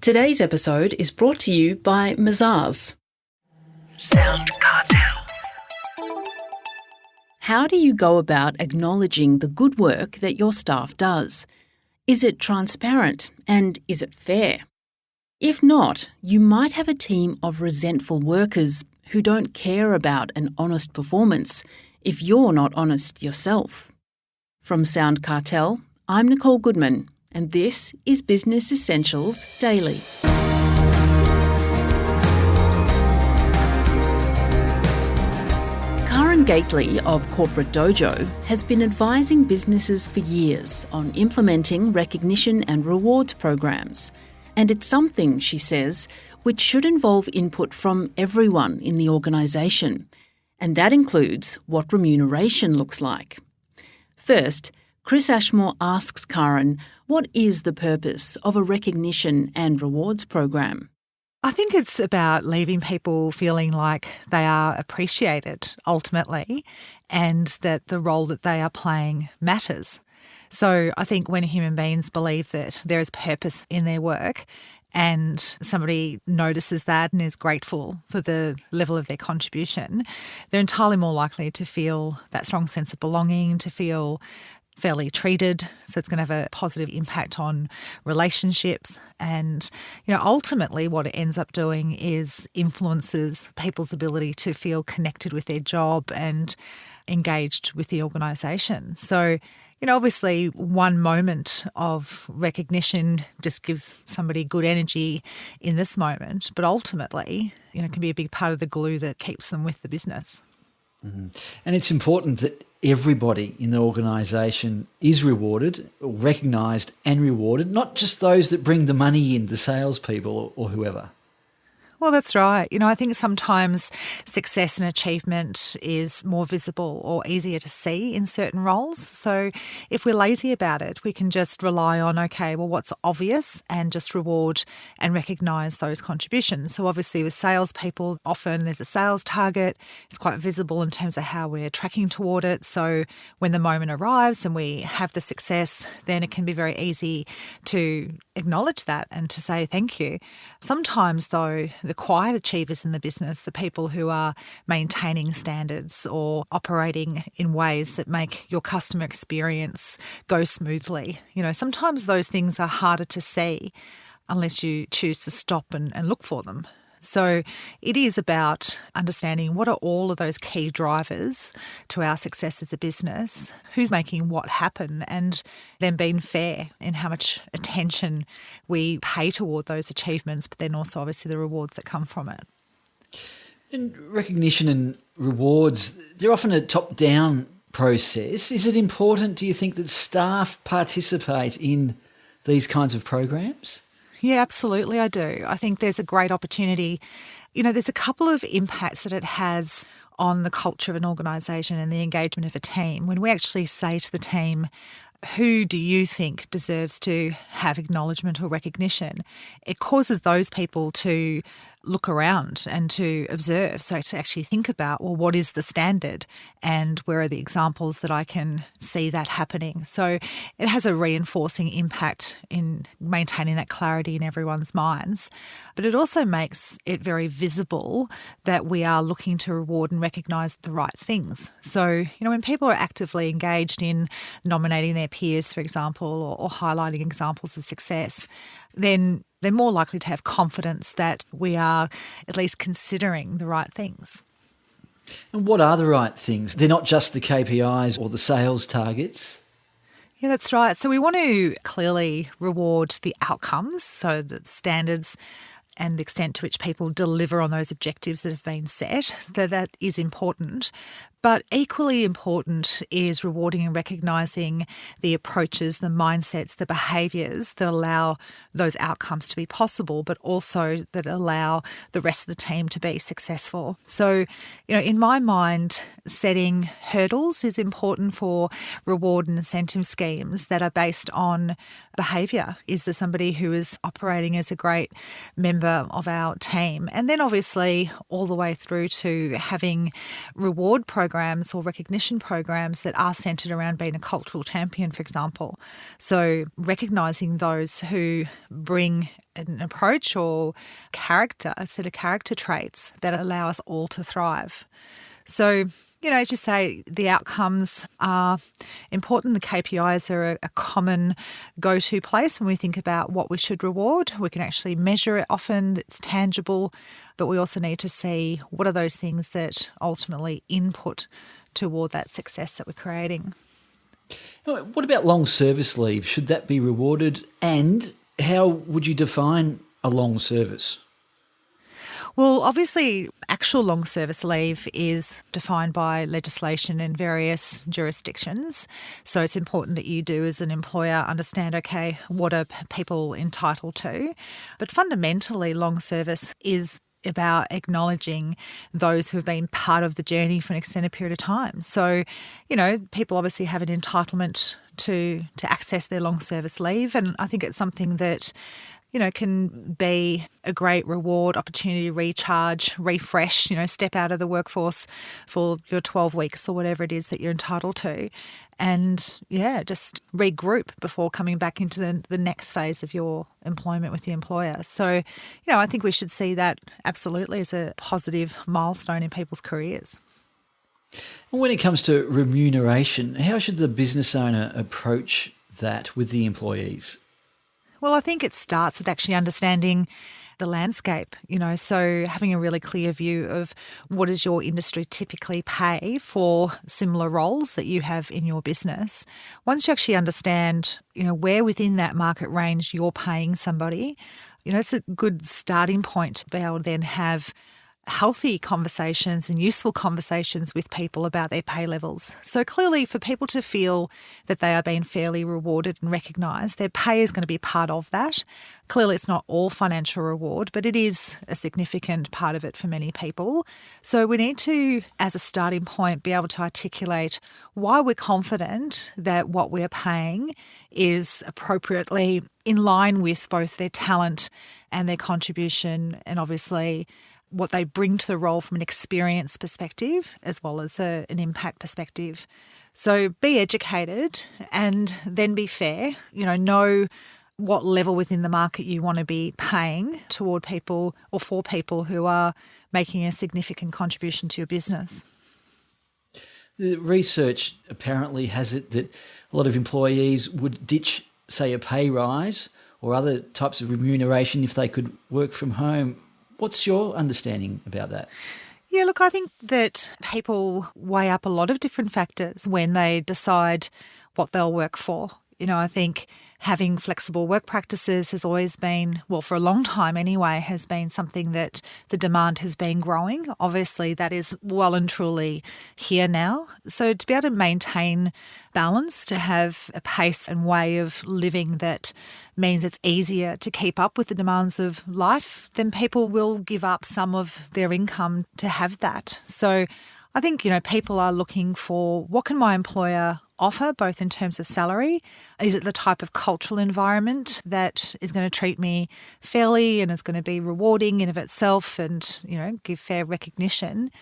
Today's episode is brought to you by Mazars. SoundCartel. How do you go about acknowledging the good work that your staff does? Is it transparent and is it fair? If not, you might have a team of resentful workers who don't care about an honest performance if you're not honest yourself. From SoundCartel, I'm Nicole Goodman, and this is Business Essentials Daily. Karen Gately of Corporate Dojo has been advising businesses for years on implementing recognition and rewards programs. And it's something, she says, which should involve input from everyone in the organisation. And that includes what remuneration looks like. First, Chris Ashmore asks Karen, what is the purpose of a recognition and rewards program? I think it's about leaving people feeling like they are appreciated ultimately and that the role that they are playing matters. So I think when human beings believe that there is purpose in their work and somebody notices that and is grateful for the level of their contribution, they're entirely more likely to feel that strong sense of belonging, to feel fairly treated. So it's going to have a positive impact on relationships. And, ultimately what it ends up doing is influences people's ability to feel connected with their job and engaged with the organisation. So, obviously one moment of recognition just gives somebody good energy in this moment, but ultimately, it can be a big part of the glue that keeps them with the business. Mm-hmm. And it's important that everybody in the organisation is rewarded, or recognised and rewarded, not just those that bring the money in, the salespeople or whoever. Well, that's right. I think sometimes success and achievement is more visible or easier to see in certain roles. So if we're lazy about it, we can just rely on, what's obvious and just reward and recognise those contributions. So obviously with salespeople, often there's a sales target. It's quite visible in terms of how we're tracking toward it. So when the moment arrives and we have the success, then it can be very easy to acknowledge that and to say thank you. Sometimes though, the quiet achievers in the business, the people who are maintaining standards or operating in ways that make your customer experience go smoothly. Sometimes those things are harder to see unless you choose to stop and look for them. So it is about understanding what are all of those key drivers to our success as a business, who's making what happen, and then being fair in how much attention we pay toward those achievements, but then also obviously the rewards that come from it. And recognition and rewards, they're often a top-down process. Is it important, do you think, that staff participate in these kinds of programs? Yeah, absolutely, I do. I think there's a great opportunity. There's a couple of impacts that it has on the culture of an organisation and the engagement of a team. When we actually say to the team, who do you think deserves to have acknowledgement or recognition, it causes those people to look around and to observe. So to actually think about, what is the standard and where are the examples that I can see that happening? So it has a reinforcing impact in maintaining that clarity in everyone's minds. But it also makes it very visible that we are looking to reward and recognise the right things. So, when people are actively engaged in nominating their peers, for example, or highlighting examples of success, then they're more likely to have confidence that we are at least considering the right things. And what are the right things? They're not just the KPIs or the sales targets? Yeah, that's right. So we want to clearly reward the outcomes, so the standards and the extent to which people deliver on those objectives that have been set. So that is important. But equally important is rewarding and recognising the approaches, the mindsets, the behaviours that allow those outcomes to be possible, but also that allow the rest of the team to be successful. So, in my mind, setting hurdles is important for reward and incentive schemes that are based on behaviour. Is there somebody who is operating as a great member member of our team. And then obviously all the way through to having reward programs or recognition programs that are centred around being a cultural champion, for example. So recognising those who bring an approach or character, a set of character traits that allow us all to thrive. So, as you say, the outcomes are important. The KPIs are a common go-to place when we think about what we should reward. We can actually measure it often, it's tangible, but we also need to see what are those things that ultimately input toward that success that we're creating. What about long service leave? Should that be rewarded? And how would you define a long service? Well, obviously, actual long service leave is defined by legislation in various jurisdictions. So it's important that you do, as an employer, understand, okay, what are people entitled to? But fundamentally, long service is about acknowledging those who have been part of the journey for an extended period of time. So, people obviously have an entitlement to access their long service leave. And I think it's something that can be a great reward, opportunity, recharge, refresh, step out of the workforce for your 12 weeks or whatever it is that you're entitled to. And, just regroup before coming back into the next phase of your employment with the employer. So, I think we should see that absolutely as a positive milestone in people's careers. When it comes to remuneration, how should the business owner approach that with the employees? Well, I think it starts with actually understanding the landscape, so having a really clear view of what does your industry typically pay for similar roles that you have in your business. Once you actually understand, where within that market range you're paying somebody, it's a good starting point to be able to then have healthy conversations and useful conversations with people about their pay levels. So clearly, for people to feel that they are being fairly rewarded and recognised, their pay is going to be part of that. Clearly, it's not all financial reward, but it is a significant part of it for many people. So we need to, as a starting point, be able to articulate why we're confident that what we're paying is appropriately in line with both their talent and their contribution, and obviously what they bring to the role from an experience perspective as well as an impact perspective. So be educated and then be fair. Know what level within the market you want to be paying toward people or for people who are making a significant contribution to your business. The research apparently has it that a lot of employees would ditch, say, a pay rise or other types of remuneration if they could work from home. What's your understanding about that? Yeah, look, I think that people weigh up a lot of different factors when they decide what they'll work for. I think having flexible work practices has always been, well, for a long time anyway, has been something that the demand has been growing. Obviously, that is well and truly here now. So to be able to maintain balance, to have a pace and way of living that means it's easier to keep up with the demands of life, then people will give up some of their income to have that. So I think, people are looking for what can my employer offer, both in terms of salary. Is it the type of cultural environment that is going to treat me fairly and is going to be rewarding in of itself and, give fair recognition?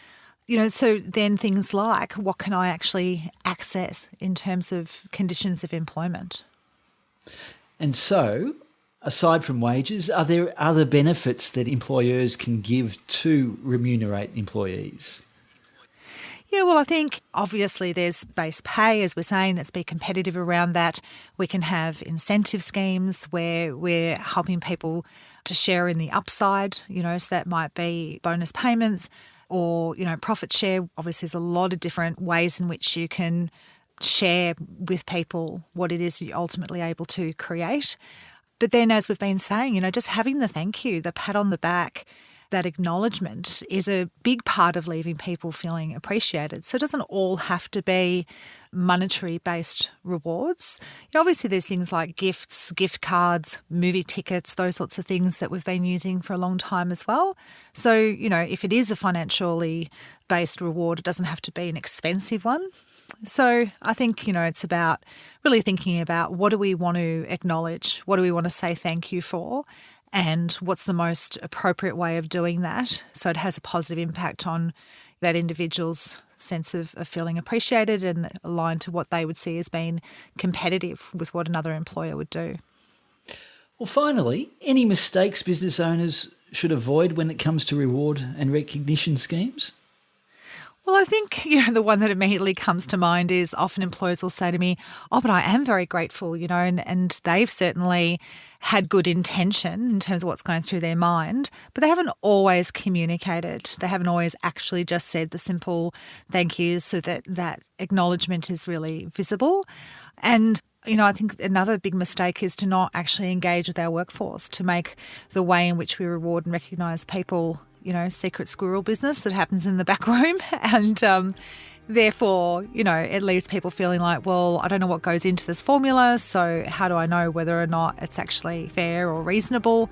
So then things like what can I actually access in terms of conditions of employment? And so, aside from wages, are there other benefits that employers can give to remunerate employees? Yeah, well, I think obviously there's base pay, as we're saying, let's be competitive around that. We can have incentive schemes where we're helping people to share in the upside, so that might be bonus payments or, profit share. Obviously, there's a lot of different ways in which you can share with people what it is you're ultimately able to create. But then, as we've been saying, just having the thank you, the pat on the back, that acknowledgement is a big part of leaving people feeling appreciated. So it doesn't all have to be monetary-based rewards. Obviously, there's things like gifts, gift cards, movie tickets, those sorts of things that we've been using for a long time as well. So, if it is a financially based reward, it doesn't have to be an expensive one. So I think, it's about really thinking about what do we want to acknowledge, what do we want to say thank you for, and what's the most appropriate way of doing that so it has a positive impact on that individual's sense of feeling appreciated and aligned to what they would see as being competitive with what another employer would do. Well, finally, any mistakes business owners should avoid when it comes to reward and recognition schemes? Well, I think, the one that immediately comes to mind is often employers will say to me, oh, but I am very grateful, and they've certainly had good intention in terms of what's going through their mind, but they haven't always communicated. They haven't always actually just said the simple thank yous so that acknowledgement is really visible. And I think another big mistake is to not actually engage with our workforce, to make the way in which we reward and recognise people, secret squirrel business that happens in the back room. And therefore, it leaves people feeling like, well, I don't know what goes into this formula, so how do I know whether or not it's actually fair or reasonable?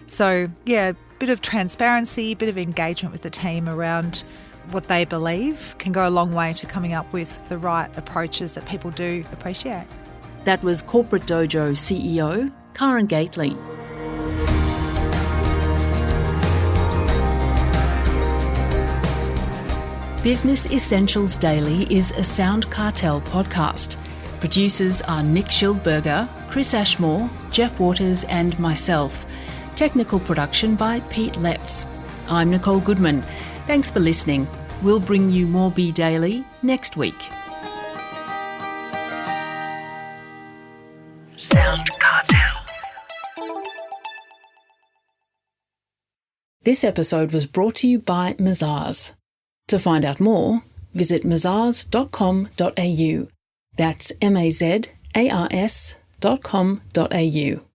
So, a bit of transparency, a bit of engagement with the team around what they believe can go a long way to coming up with the right approaches that people do appreciate. That was Corporate Dojo CEO Karen Gately. Business Essentials Daily is a SoundCartel podcast. Producers are Nick Schildberger, Chris Ashmore, Jeff Waters and myself. Technical production by Pete Letts. I'm Nicole Goodman. Thanks for listening. We'll bring you more Be Daily next week. SoundCartel. This episode was brought to you by Mazars. To find out more, visit mazars.com.au. That's mazars.com.au.